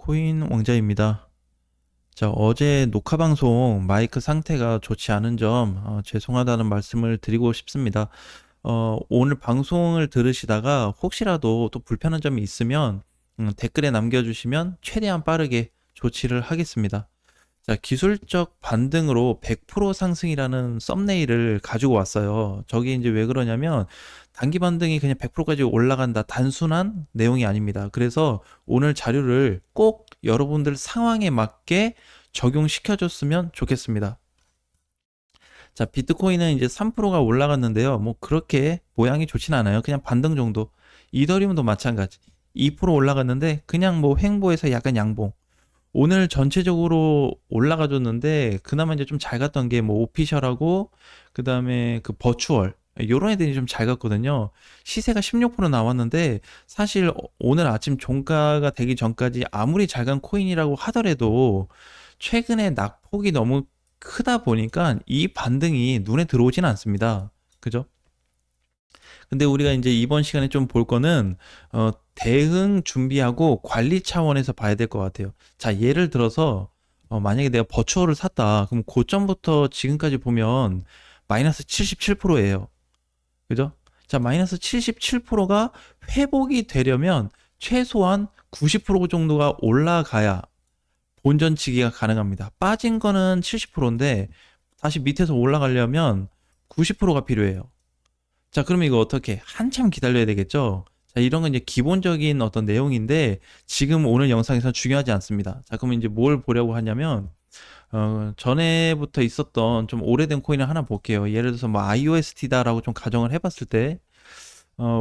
코인 왕자입니다. 자, 어제 녹화 방송 마이크 상태가 좋지 않은 점 죄송하다는 말씀을 드리고 싶습니다. 오늘 방송을 들으시다가 혹시라도 또 불편한 점이 있으면 댓글에 남겨주시면 최대한 빠르게 조치를 하겠습니다. 자, 기술적 반등으로 100% 상승이라는 썸네일을 가지고 왔어요. 저게 이제 왜 그러냐면 단기 반등이 그냥 100%까지 올라간다 단순한 내용이 아닙니다. 그래서 오늘 자료를 꼭 여러분들 상황에 맞게 적용시켜줬으면 좋겠습니다. 자, 비트코인은 이제 3%가 올라갔는데요. 뭐 그렇게 모양이 좋진 않아요. 그냥 반등 정도. 이더리움도 마찬가지. 2% 올라갔는데 그냥 뭐 횡보해서 약간 양봉. 오늘 전체적으로 올라가 줬는데 그나마 이제 좀 잘 갔던 게 뭐 오피셜하고 그다음에 그 버추얼 요런 애들이 좀 잘 갔거든요. 시세가 16% 나왔는데 사실 오늘 아침 종가가 되기 전까지 아무리 잘 간 코인이라고 하더라도 최근에 낙폭이 너무 크다 보니까 이 반등이 눈에 들어오진 않습니다. 그죠? 근데 우리가 이제 이번 시간에 좀 볼 거는 대응 준비하고 관리 차원에서 봐야 될 것 같아요. 자, 예를 들어서 만약에 내가 버추어를 샀다. 그럼 고점부터 지금까지 보면 마이너스 77%예요. 그죠? 자, 마이너스 77%가 회복이 되려면 최소한 90% 정도가 올라가야 본전치기가 가능합니다. 빠진 거는 70%인데 다시 밑에서 올라가려면 90%가 필요해요. 자, 그러면 이거 어떻게? 한참 기다려야 되겠죠? 자, 이런 건 이제 기본적인 어떤 내용인데 지금 오늘 영상에서 중요하지 않습니다. 자, 그러면 이제 뭘 보려고 하냐면 전에부터 있었던 좀 오래된 코인을 하나 볼게요. 예를 들어서 뭐 IOST다라고 좀 가정을 해봤을 때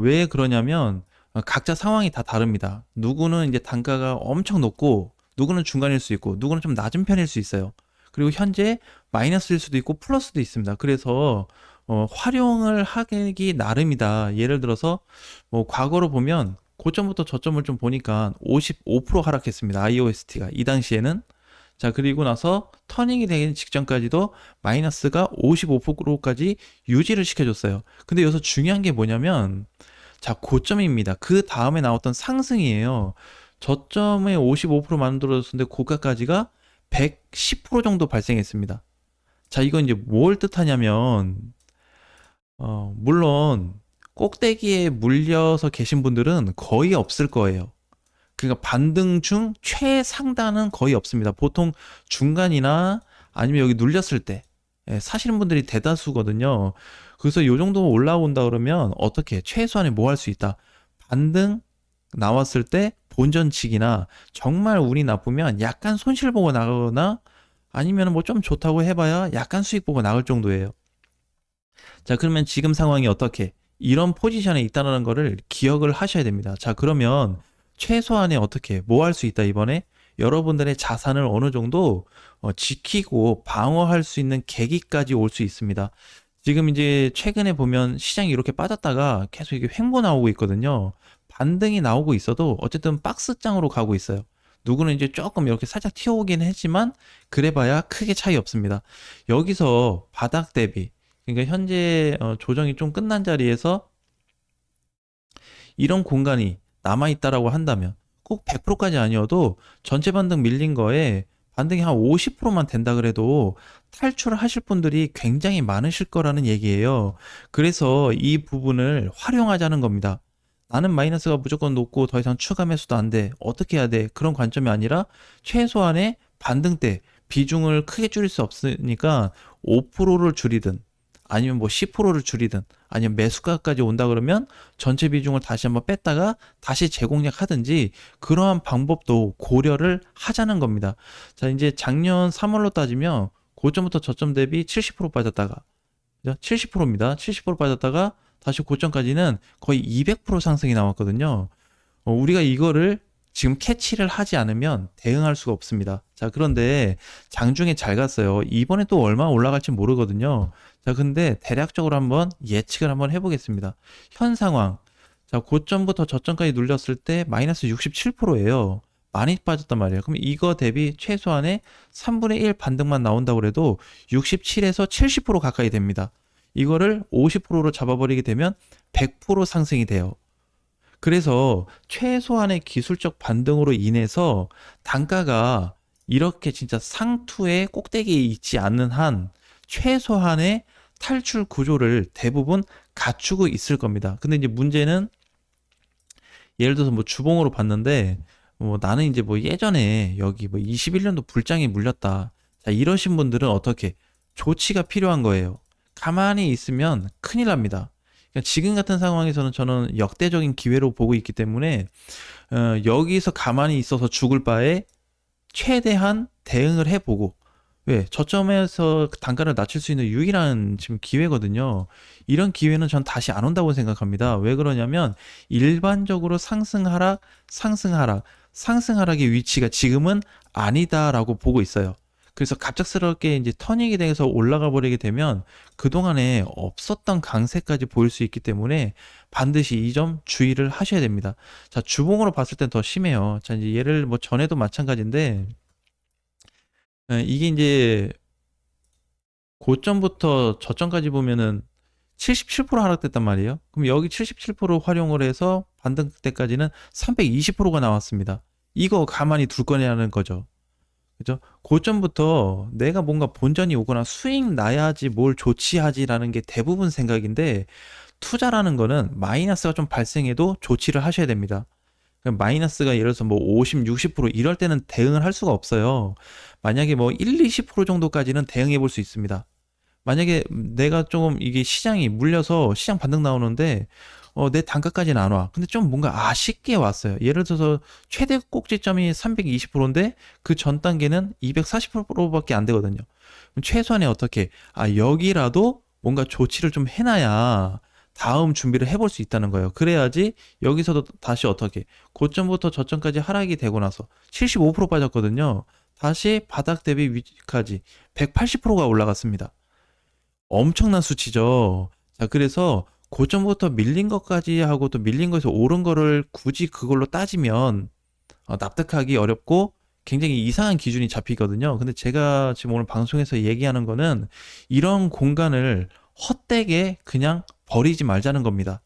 왜 그러냐면 각자 상황이 다 다릅니다. 누구는 이제 단가가 엄청 높고 누구는 중간일 수 있고 누구는 좀 낮은 편일 수 있어요. 그리고 현재 마이너스일 수도 있고 플러스도 있습니다. 그래서 활용을 하기 나름이다. 예를 들어서 뭐 과거로 보면 고점부터 저점을 좀 보니까 55% 하락했습니다. IOST가 이 당시에는. 자, 그리고 나서 터닝이 되기 직전까지도 마이너스가 55%까지 유지를 시켜줬어요. 근데 여기서 중요한 게 뭐냐면 자, 고점입니다. 그 다음에 나왔던 상승이에요. 저점에 55% 만들어졌는데 고가까지가 110% 정도 발생했습니다. 자, 이건 이제 뭘 뜻하냐면 물론 꼭대기에 물려서 계신 분들은 거의 없을 거예요. 그러니까 반등 중 최상단은 거의 없습니다. 보통 중간이나 아니면 여기 눌렸을 때 사시는 분들이 대다수거든요. 그래서 요 정도 올라온다 그러면 어떻게 최소한에 뭐 할 수 있다. 반등 나왔을 때 본전치기나 정말 운이 나쁘면 약간 손실 보고 나가거나 아니면 뭐 좀 좋다고 해봐야 약간 수익 보고 나갈 정도예요. 자, 그러면 지금 상황이 어떻게? 이런 포지션에 있다는 거를 기억을 하셔야 됩니다. 자, 그러면 최소한의 어떻게, 뭐 할 수 있다, 이번에? 여러분들의 자산을 어느 정도 지키고 방어할 수 있는 계기까지 올 수 있습니다. 지금 이제 최근에 보면 시장이 이렇게 빠졌다가 계속 이게 횡보 나오고 있거든요. 반등이 나오고 있어도 어쨌든 박스장으로 가고 있어요. 누구는 이제 조금 이렇게 살짝 튀어오긴 했지만 그래봐야 크게 차이 없습니다. 여기서 바닥 대비 그러니까 현재 조정이 좀 끝난 자리에서 이런 공간이 남아있다라고 한다면 꼭 100%까지 아니어도 전체 반등 밀린 거에 반등이 한 50%만 된다 그래도 탈출을 하실 분들이 굉장히 많으실 거라는 얘기예요. 그래서 이 부분을 활용하자는 겁니다. 나는 마이너스가 무조건 높고 더 이상 추가 매수도 안 돼. 어떻게 해야 돼? 그런 관점이 아니라 최소한의 반등 때 비중을 크게 줄일 수 없으니까 5%를 줄이든 아니면 뭐 10%를 줄이든 아니면 매수가까지 온다 그러면 전체 비중을 다시 한번 뺐다가 다시 재공략 하든지 그러한 방법도 고려를 하자는 겁니다. 자, 이제 작년 3월로 따지면 고점부터 저점 대비 70% 빠졌다가 70%입니다. 70% 빠졌다가 다시 고점까지는 거의 200% 상승이 나왔거든요. 우리가 이거를 지금 캐치를 하지 않으면 대응할 수가 없습니다. 자, 그런데 장중에 잘 갔어요. 이번에 또 얼마 올라갈지 모르거든요. 자, 근데 대략적으로 한번 예측을 한번 해보겠습니다. 현 상황. 자, 고점부터 저점까지 눌렸을 때 마이너스 67%예요. 많이 빠졌단 말이에요. 그럼 이거 대비 최소한의 3분의 1 반등만 나온다고 해도 67에서 70% 가까이 됩니다. 이거를 50%로 잡아버리게 되면 100% 상승이 돼요. 그래서 최소한의 기술적 반등으로 인해서 단가가 이렇게 진짜 상투의 꼭대기에 있지 않는 한 최소한의 탈출 구조를 대부분 갖추고 있을 겁니다. 근데 이제 문제는 예를 들어서 뭐 주봉으로 봤는데 뭐 나는 이제 뭐 예전에 여기 뭐 21년도 불장에 물렸다. 자, 이러신 분들은 어떻게 조치가 필요한 거예요. 가만히 있으면 큰일 납니다. 그러니까 지금 같은 상황에서는 저는 역대적인 기회로 보고 있기 때문에 여기서 가만히 있어서 죽을 바에 최대한 대응을 해보고 왜 저점에서 단가를 낮출 수 있는 유일한 지금 기회거든요. 이런 기회는 전 다시 안 온다고 생각합니다. 왜 그러냐면 일반적으로 상승하락, 상승하락, 상승하락의 위치가 지금은 아니다라고 보고 있어요. 그래서 갑작스럽게 이제 터닝이 돼서 올라가 버리게 되면 그동안에 없었던 강세까지 보일 수 있기 때문에 반드시 이 점 주의를 하셔야 됩니다. 자, 주봉으로 봤을 땐 더 심해요. 자, 이제 얘를 뭐 전에도 마찬가지인데 이게 이제 고점부터 저점까지 보면은 77% 하락됐단 말이에요. 그럼 여기 77% 활용을 해서 반등 때까지는 320%가 나왔습니다. 이거 가만히 둘 거냐는 거죠. 그죠? 고점부터 내가 뭔가 본전이 오거나 수익 나야지 뭘 조치하지라는 게 대부분 생각인데 투자라는 거는 마이너스가 좀 발생해도 조치를 하셔야 됩니다. 마이너스가 예를 들어서 뭐 50, 60% 이럴 때는 대응을 할 수가 없어요. 만약에 뭐 1, 20% 정도까지는 대응해 볼 수 있습니다. 만약에 내가 조금 이게 시장이 물려서 시장 반등 나오는데 내 단가까지는 안 와. 근데 좀 뭔가 아쉽게 왔어요. 예를 들어서 최대 꼭지점이 320%인데 그 전 단계는 240%밖에 안 되거든요. 그럼 최소한의 어떻게 여기라도 뭔가 조치를 좀 해놔야 다음 준비를 해볼 수 있다는 거예요. 그래야지 여기서도 다시 어떻게 고점부터 저점까지 하락이 되고 나서 75% 빠졌거든요. 다시 바닥 대비 위까지 180%가 올라갔습니다. 엄청난 수치죠. 자, 그래서 고점부터 밀린 것까지 하고 또 밀린 거에서 오른 거를 굳이 그걸로 따지면 납득하기 어렵고 굉장히 이상한 기준이 잡히거든요. 근데 제가 지금 오늘 방송에서 얘기하는 거는 이런 공간을 헛되게 그냥 버리지 말자는 겁니다.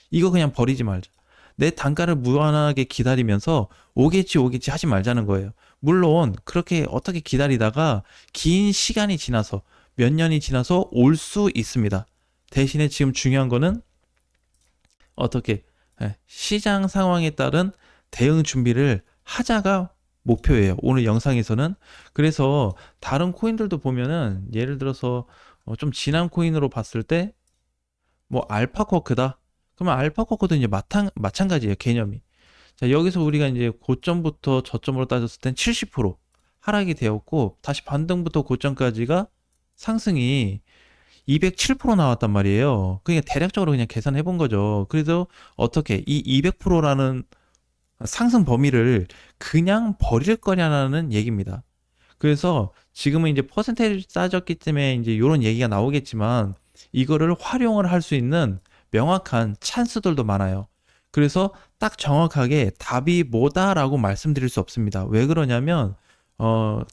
이거 그냥 버리지 말자. 내 단가를 무한하게 기다리면서 오겠지 오겠지 하지 말자는 거예요. 물론 그렇게 어떻게 기다리다가 긴 시간이 지나서 몇 년이 지나서 올 수 있습니다. 대신에 지금 중요한 거는 어떻게 시장 상황에 따른 대응 준비를 하자가 목표예요. 오늘 영상에서는. 그래서 다른 코인들도 보면은 예를 들어서 좀 지난 코인으로 봤을 때 뭐 알파쿼크다. 그러면 알파쿼크도 이제 마찬가지예요. 개념이. 자, 여기서 우리가 이제 고점부터 저점으로 따졌을 땐 70% 하락이 되었고 다시 반등부터 고점까지가 상승이 207% 나왔단 말이에요. 그러니까 대략적으로 그냥 계산해 본 거죠. 그래서 어떻게 이 200%라는 상승 범위를 그냥 버릴 거냐라는 얘기입니다. 그래서 지금은 이제 퍼센테이지 따졌기 때문에 이제 이런 얘기가 나오겠지만 이거를 활용을 할 수 있는 명확한 찬스들도 많아요. 그래서 딱 정확하게 답이 뭐다라고 말씀드릴 수 없습니다. 왜 그러냐면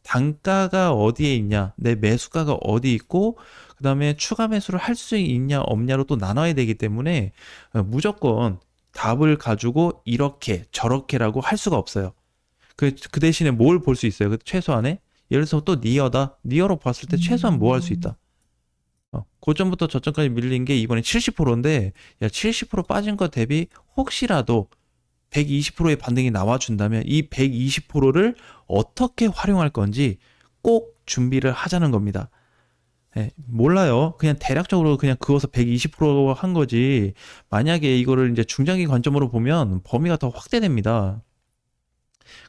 단가가 어디에 있냐, 내 매수가가 어디 있고, 그 다음에 추가 매수를 할 수 있냐 없냐로 또 나눠야 되기 때문에 무조건 답을 가지고 이렇게 저렇게라고 할 수가 없어요. 그 대신에 뭘 볼 수 있어요? 최소한의 예를 들어서 또 니어다. 니어로 봤을 때 최소한 뭐 할 수 있다. 고점부터 저점까지 밀린 게 이번에 70%인데 야, 70% 빠진 것 대비 혹시라도 120%의 반등이 나와준다면 이 120%를 어떻게 활용할 건지 꼭 준비를 하자는 겁니다. 몰라요. 그냥 대략적으로 그냥 그어서 120%한 거지. 만약에 이거를 이제 중장기 관점으로 보면 범위가 더 확대됩니다.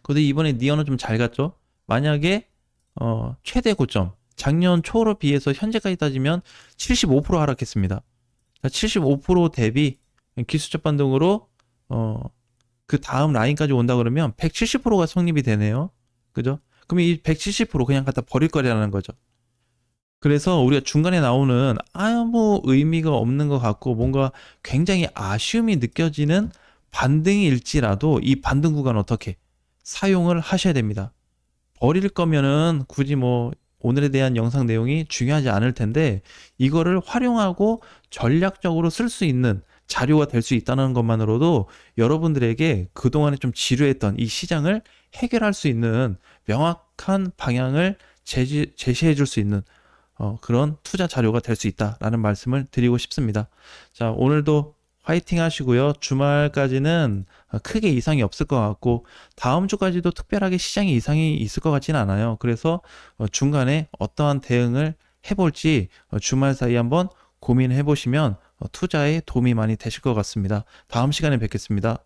근데 이번에 니어는 좀 잘 갔죠? 만약에 최대 고점 작년 초로 비해서 현재까지 따지면 75% 하락했습니다. 75% 대비 기술적 반등으로 그 다음 라인까지 온다 그러면 170%가 성립이 되네요. 그죠? 그럼 이 170% 그냥 갖다 버릴 거라는 거죠. 그래서 우리가 중간에 나오는 아무 의미가 없는 것 같고 뭔가 굉장히 아쉬움이 느껴지는 반등일지라도 이 반등 구간 어떻게 사용을 하셔야 됩니다. 버릴 거면은 굳이 뭐 오늘에 대한 영상 내용이 중요하지 않을 텐데 이거를 활용하고 전략적으로 쓸 수 있는 자료가 될 수 있다는 것만으로도 여러분들에게 그동안에 좀 지루했던 이 시장을 해결할 수 있는 명확한 방향을 제시해 줄 수 있는 그런 투자 자료가 될 수 있다라는 말씀을 드리고 싶습니다. 자, 오늘도 화이팅 하시고요. 주말까지는 크게 이상이 없을 것 같고 다음 주까지도 특별하게 시장에 이상이 있을 것 같지는 않아요. 그래서 중간에 어떠한 대응을 해볼지 주말 사이 한번 고민해 보시면 투자에 도움이 많이 되실 것 같습니다. 다음 시간에 뵙겠습니다.